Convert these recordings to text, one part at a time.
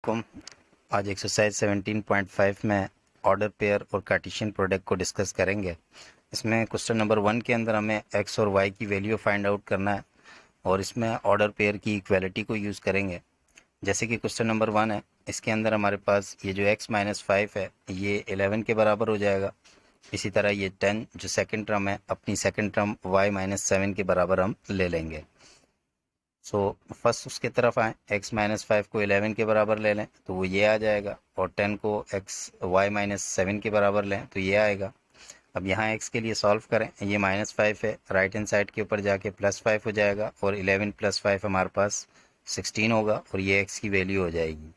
वालेकुम। आज एक्सरसाइज 17.5 में ऑर्डर पेयर और कार्टेशियन प्रोडक्ट को डिस्कस करेंगे। इसमें क्वेश्चन नंबर 1 के अंदर हमें x और y की वैल्यू फाइंड आउट करना है और इसमें ऑर्डर पेयर की इक्वालिटी को यूज़ करेंगे। जैसे कि क्वेश्चन नंबर 1 है, इसके अंदर हमारे पास ये जो x माइनस 5 है ये 11 के बराबर हो जाएगा। इसी तरह ये 10 जो सेकेंड टर्म है अपनी सेकेंड टर्म y माइनस 7 के बराबर हम ले लेंगे। फर्स्ट उसके तरफ आए, x माइनस 5 को 11 के बराबर ले लें तो वो ये आ जाएगा और 10 को y माइनस 7 के बराबर लें तो ये आएगा। अब यहाँ x के लिए सॉल्व करें, ये -5 है, राइट हैंड साइड के ऊपर जाके +5 हो जाएगा और 11 + 5 हमारे पास 16 होगा और ये x की वैल्यू हो जाएगी।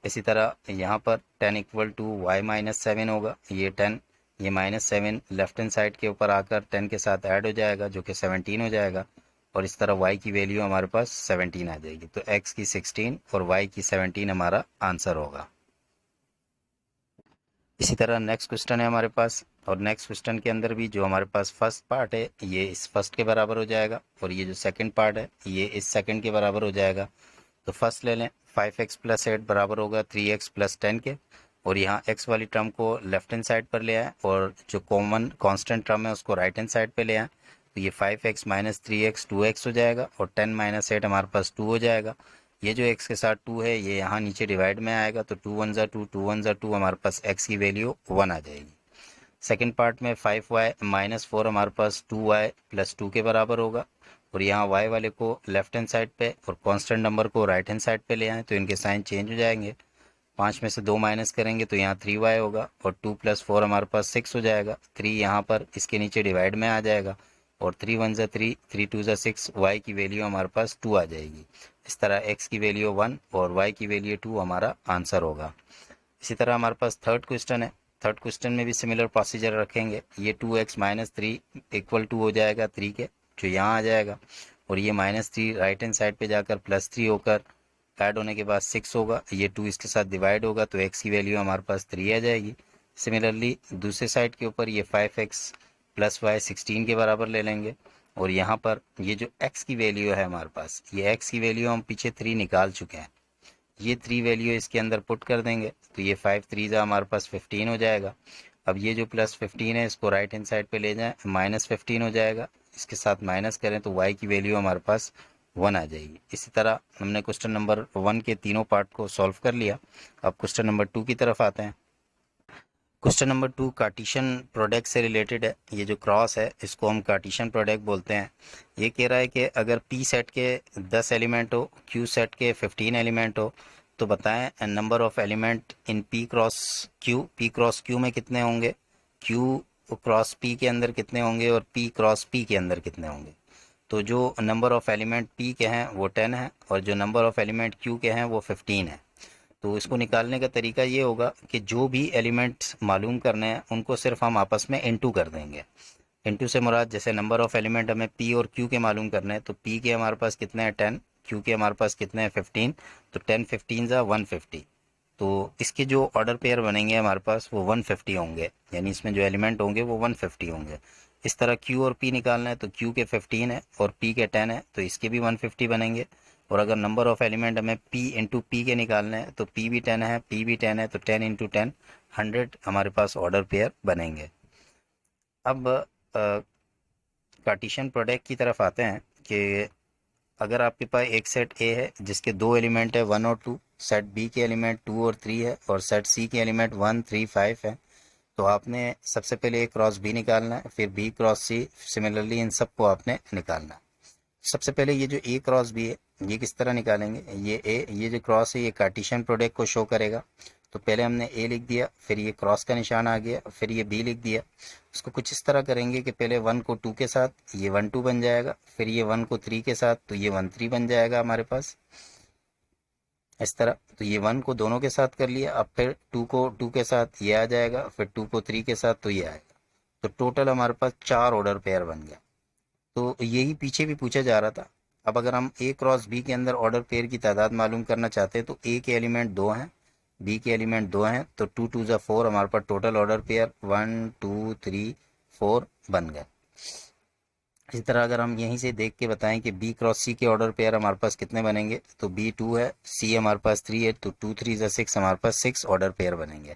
इसी तरह यहाँ पर 10 = y माइनस 7 होगा, ये 10 ये -7 लेफ्ट हैंड साइड के ऊपर आकर 10 के साथ ऐड हो जाएगा जो कि 17 हो जाएगा और इस तरह y की वैल्यू हमारे पास 17 आ जाएगी। तो x की 16 और y की 17 हमारा आंसर होगा। इसी तरह नेक्स्ट क्वेश्चन है हमारे पास और नेक्स्ट क्वेश्चन के अंदर भी जो हमारे पास फर्स्ट पार्ट है ये इस फर्स्ट के बराबर हो जाएगा और ये जो सेकंड पार्ट है ये इस सेकंड के बराबर हो जाएगा। तो फर्स्ट ले लें, 5x + 8 बराबर होगा 3x + 10 के और यहाँ x वाली टर्म को लेफ्ट हैंड साइड पर ले आए और जो कॉमन कांस्टेंट टर्म है उसको राइट हैंड साइड पर ले आए। तो ये 5x - 3x 2x हो जाएगा और 10 - 8 हमारे पास 2 हो जाएगा। ये जो x के साथ 2 है ये यहाँ नीचे डिवाइड में आएगा तो 2 1 = 2 2 1 = 2 हमारे पास x की वैल्यू 1 आ जाएगी। सेकेंड पार्ट में 5y - 4 हमारे पास 2y + 2 के बराबर होगा और यहाँ y वाले को लेफ्ट हैंड साइड पे और कांस्टेंट नंबर को राइट हैंड साइड पे ले आए तो इनके साइन चेंज हो जाएंगे। 5 में से 2 माइनस करेंगे तो यहाँ 3y होगा और 2 + 4 हमारे पास 6 हो जाएगा। 3 यहाँ पर इसके नीचे डिवाइड में आ जाएगा और 3 1 = 3 3 2 = 6 y की वैल्यू हमारे पास 2 आ जाएगी। इस तरह x की वैल्यू 1 और y की वैल्यू 2 हमारा आंसर होगा। इसी तरह हमारे पास थर्ड क्वेश्चन है। थर्ड क्वेश्चन में भी सिमिलर प्रोसीजर रखेंगे। ये 2x - 3 = हो जाएगा 3 के जो यहाँ आ जाएगा और ये -3 राइट हैंड साइड पे जाकर +3 होकर ऐड होने के बाद 6 होगा। ये 2 इसके साथ डिवाइड होगा तो x की वैल्यू हमारे पास 3 आ जाएगी। सिमिलरली दूसरे साइड के ऊपर ये 5x + y 16 के बराबर ले लेंगे और यहाँ पर ये जो x की वैल्यू है हमारे पास ये x की वैल्यू हम पीछे 3 निकाल चुके हैं। ये 3 वैल्यू इसके अंदर पुट कर देंगे तो ये 5 3 हमारे पास 15 हो जाएगा। अब ये जो +15 है इसको राइट हैंड साइड पे ले जाएं, -15 हो जाएगा, इसके साथ माइनस करें तो y की वैल्यू हमारे पास 1 आ जाएगी। इसी तरह हमने क्वेश्चन नंबर 1 के तीनों पार्ट को सॉल्व कर लिया। अब क्वेश्चन नंबर 2 की तरफ आते हैं। क्वेश्चन नंबर 2 कार्टेशियन प्रोडक्ट से रिलेटेड है। ये जो क्रॉस है इसको हम कार्टेशियन प्रोडक्ट बोलते हैं। ये कह रहा है कि अगर P सेट के 10 एलिमेंट हो, Q सेट के 15 एलिमेंट हो तो बताएं number of element in P cross Q में कितने होंगे, Q क्रॉस P के अंदर कितने होंगे और P क्रॉस P के अंदर कितने होंगे। तो जो नंबर ऑफ एलिमेंट P के हैं वो 10 है और जो नंबर ऑफ एलिमेंट Q के हैं वो 15 है। तो इसको निकालने का तरीका ये होगा कि जो भी एलिमेंट्स मालूम करने हैं उनको सिर्फ हम आपस में इनटू कर देंगे। इनटू से मुराद जैसे नंबर ऑफ एलिमेंट हमें P और Q के मालूम करने हैं तो P के हमारे पास कितने हैं 10, Q के हमारे पास कितने हैं 15, तो 10 15 = 150। तो इसके जो ऑर्डर पेयर बनेंगे हमारे पास वो 150 होंगे, यानी इसमें जो एलिमेंट होंगे वो 150 होंगे। इस तरह Q और P निकालना है तो Q के 15 है और P के 10 है तो इसके भी 150 बनेंगे। और अगर नंबर ऑफ एलिमेंट हमें P × P के निकालने हैं तो P भी 10 है, P भी 10 है तो 10 × 10 100 हमारे पास ऑर्डर पेयर बनेंगे। अब कार्टेशियन प्रोडक्ट की तरफ आते हैं कि अगर आपके पास एक सेट A है जिसके 2 एलिमेंट है 1 और 2, सेट B के एलिमेंट 2 और 3 है और सेट C के एलिमेंट 1 3 5 है, तो आपने सबसे पहले A क्रॉस B निकालना है, फिर B cross C, similarly in सब को आपने निकालना है। सबसे पहले ये जो A क्रॉस B है ये किस तरह निकालेंगे। ये जो क्रॉस है ये कार्टेशियन प्रोडक्ट को शो करेगा। तो पहले हमने A लिख दिया, फिर ये क्रॉस का निशान आ गया, फिर ये B लिख दिया। इसको कुछ इस तरह करेंगे कि पहले 1 को 2 के साथ ये 1 2 बन जाएगा, फिर ये 1 को 3 के साथ तो ये 1 3 बन जाएगा हमारे पास इस तरह। तो ये 1 को दोनों के साथ कर लिया, अब फिर 2 को 2 के साथ ये आ जाएगा, फिर 2 को 3 के साथ तो ये आएगा। तो टोटल हमारे पास 4 ऑर्डर पेयर बन गया। तो यही पीछे भी पूछा जा रहा था। अब अगर हम A क्रॉस B के अंदर ऑर्डर पेयर की तादाद मालूम करना चाहते हैं तो A के एलिमेंट 2 हैं, B के एलिमेंट 2 हैं, तो 2 2 = 4 हमारे पास टोटल ऑर्डर पेयर 1 2 3 4 बन गए। इसी तरह अगर हम यहीं से देख के बताएं कि बी क्रॉस सी के ऑर्डर पेयर हमारे पास कितने बनेंगे, तो बी 2 है, सी हमारे पास 3 है, तो 2 3 6 हमारे पास 6 ऑर्डर पेयर बनेंगे।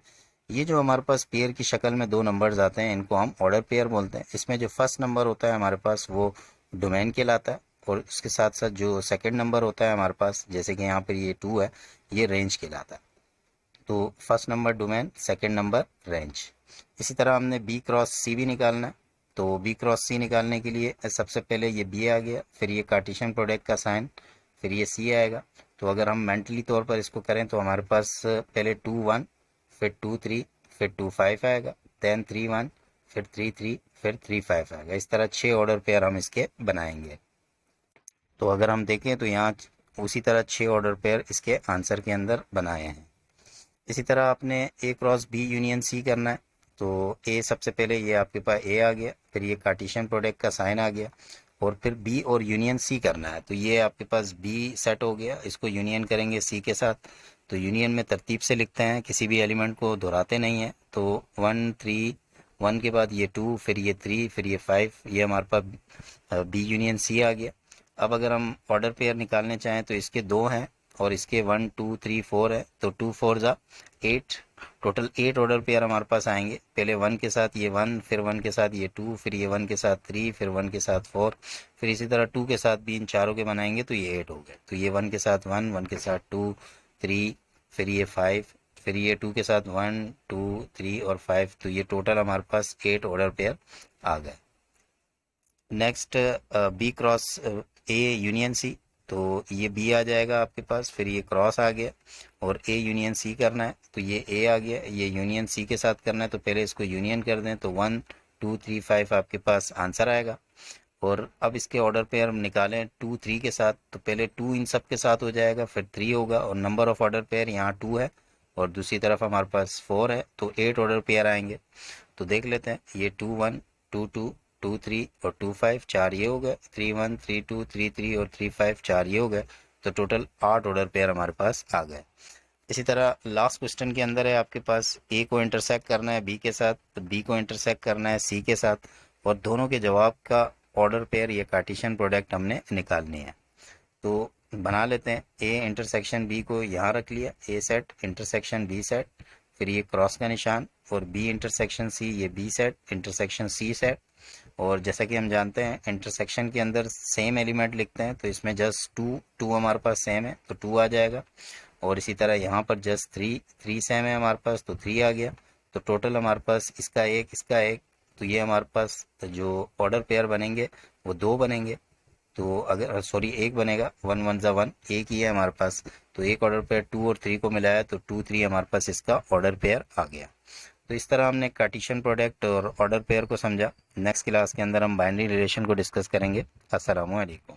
ये जो हमारे पास पेयर की शक्ल में दो नंबर्स आते हैं, इनको हम ऑर्डर पेयर बोलते हैं। इसमें जो फर्स्ट नंबर होता है हमारे पास वो डोमेन कहलाता है, और उसके साथ साथ जो सेकंड नंबर होता है हमारे पास, जैसे कि यहाँ पर ये 2 है, ये रेंज कहलाता है। तो first number domain, second number range. इसी तरह हमने बी क्रॉस सी भी निकालना है। तो बी क्रॉस सी निकालने के लिए सबसे पहले ये बी आ गया, फिर ये कार्टेशियन प्रोडक्ट का साइन, फिर ये सी आएगा। तो अगर हम मेंटली तौर पर इसको करें तो हमारे पास पहले 2 1, फिर 2 3, फिर 2 5 आएगा, देन 3 1, फिर 3 3, फिर 3 5 आएगा। इस तरह 6 ऑर्डर पेयर हम इसके बनाएंगे। तो अगर हम देखें तो यहाँ उसी तरह 6 ऑर्डर पेयर इसके आंसर के अंदर बनाए हैं। इसी तरह आपने ए क्रॉस बी यूनियन सी करना है। तो ए सबसे पहले ये आपके पास ए आ गया, फिर ये कार्टेशियन प्रोडक्ट का साइन आ गया, और फिर बी और यूनियन सी करना है। तो ये आपके पास बी सेट हो गया, इसको यूनियन करेंगे सी के साथ। तो यूनियन में तरतीब से लिखते हैं, किसी भी एलिमेंट को दोहराते नहीं हैं। तो 1 3, 1 के बाद ये 2, फिर ये 3, फिर ये 5, ये हमारे पास बी यूनियन सी आ गया। अब अगर हम ऑर्डर पेयर निकालने चाहें तो इसके दो हैं और इसके 1 2 3 4 है, तो 2 4 जा 8, टोटल 8 ऑर्डर पेयर हमारे पास आएंगे। पहले 1 के साथ ये 1, फिर 1 के साथ ये 2, फिर ये 1 के साथ 3, फिर 1 के साथ 4, फिर इसी तरह 2 के साथ भी इन चारों के बनाएंगे तो ये 8 हो गए। तो ये 1 के साथ 1, 1 के साथ 2 3, फिर ये 5, फिर ये 2 के साथ 1 2 3 और 5, तो ये टोटल हमारे पास 8 ऑर्डर पेयर आ गए। Next B cross A union C. तो ये बी आ जाएगा आपके पास, फिर ये क्रॉस आ गया, और ए यूनियन सी करना है। तो ये ए आ गया, ये यूनियन सी के साथ करना है, तो पहले इसको यूनियन कर दें। तो 1 2 3 5 आपके पास आंसर आएगा। और अब इसके ऑर्डर पे हम निकालें 2 3 के साथ, तो पहले 2 इन सब के साथ हो जाएगा, फिर 3 होगा, और नंबर ऑफ ऑर्डर पेयर यहाँ 2 है और दूसरी तरफ हमारे पास 4 है, तो 8 ऑर्डर पेयर आएंगे। तो देख लेते हैं, ये 2 1 2 2 2 3 और 2 5, 4 ये हो गए, 3 1 3 2 3 3 और 3 5, 4 ये हो गए। तो टोटल 8 ऑर्डर पेयर हमारे पास आ गए। इसी तरह लास्ट क्वेश्चन के अंदर है आपके पास ए को इंटरसेक्ट करना है बी के साथ, तो बी को इंटरसेक्ट करना है सी के साथ, और दोनों के जवाब का ऑर्डर पेयर या कार्टेशियन प्रोडक्ट हमने निकालनी है। तो बना लेते हैं, ए इंटरसेक्शन बी को यहाँ रख लिया, ए सेट इंटरसेक्शन बी सेट, फिर ये क्रॉस का निशान, और बी इंटरसेक्शन सी, ये B set intersection C set. और जैसा कि हम जानते हैं इंटरसेक्शन के अंदर सेम एलिमेंट लिखते हैं, तो इसमें जस्ट 2 2 हमारे पास सेम है तो 2 आ जाएगा। और इसी तरह यहाँ पर जस्ट 3 3 सेम है हमारे पास, तो 3 आ गया। तो टोटल हमारे पास इसका एक, इसका एक, तो ये हमारे पास जो ऑर्डर पेयर बनेंगे वो 2 बनेंगे। तो अगर सॉरी एक बनेगा, 1 1 जा 1, एक ही है हमारे पास। तो एक ऑर्डर पेयर 2 और 3 को मिलाया तो 2 3 हमारे पास इसका ऑर्डर पेयर आ गया। तो इस तरह हमने कार्टेशियन प्रोडक्ट और ऑर्डर पेयर को समझा। नेक्स्ट क्लास के अंदर हम बाइनरी रिलेशन को डिस्कस करेंगे। अस्सलामु अलैकुम।